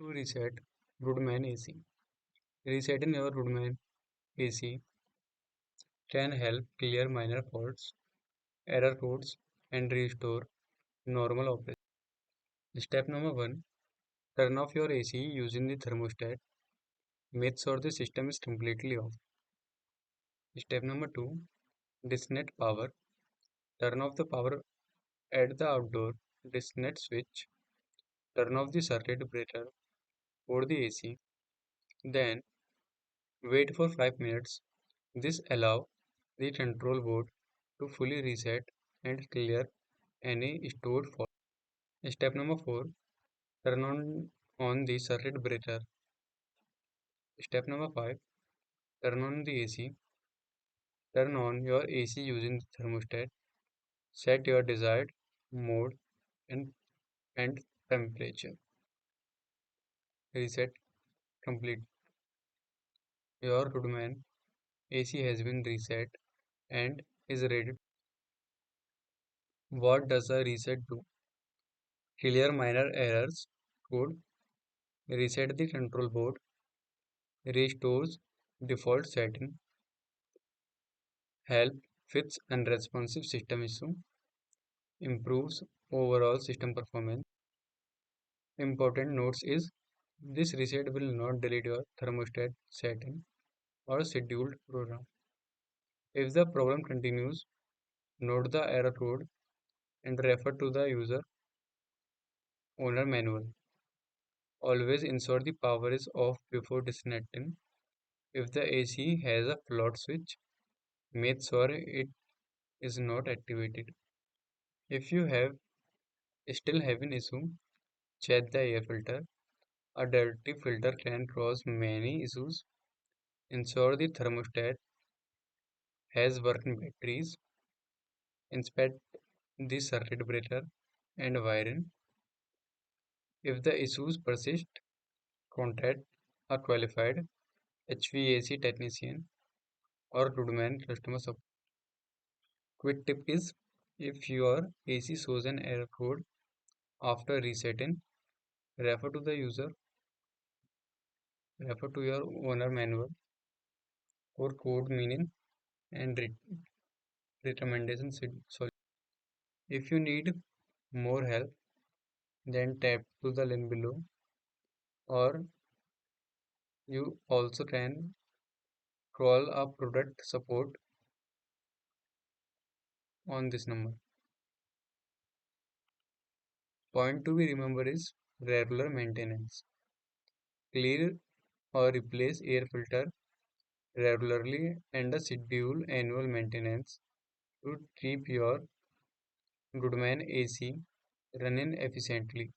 To reset Goodman AC. Resetting your Goodman AC can help clear minor faults, error codes, and restore normal operation. Step number 1. Turn off your AC using the thermostat. Make sure the system is completely off. Step number 2. Disconnect power. Turn off the power at the outdoor disconnect switch. Turn off the circuit breaker for the AC. Then wait for 5 minutes. This allows the control board to fully reset and clear any stored fault. Step number 4. Turn on the circuit breaker. Step number 5. Turn on the AC. Turn on your AC using the thermostat. Set your desired mode and, and temperature. Reset complete. Your Goodman AC has been reset and is ready. What does a reset do? Clear minor errors. Code. Reset the control board. Restores default setting. Help fix unresponsive system issue. Improves overall system performance. Important notes is this reset will not delete your thermostat setting or scheduled program. If the problem continues, note the error code and refer to the user owner manual. Always ensure the power is off before disconnecting. If the AC has a float switch, make sure it is not activated. If you have still have an issue, check the air filter. A dirty filter can cause many issues. Ensure the thermostat has working batteries. Inspect the circuit breaker and wiring. If the issues persist, contact a qualified HVAC technician or Goodman customer support. Quick tip is if your AC shows an error code after resetting, refer to the user, refer to your owner manual for code meaning and recommendation solution. If you need more help, then tap to the link below, or you also can call a product support on this number. Point to be remembered is regular maintenance. Clear or replace air filter regularly and schedule annual maintenance to keep your Goodman AC running efficiently.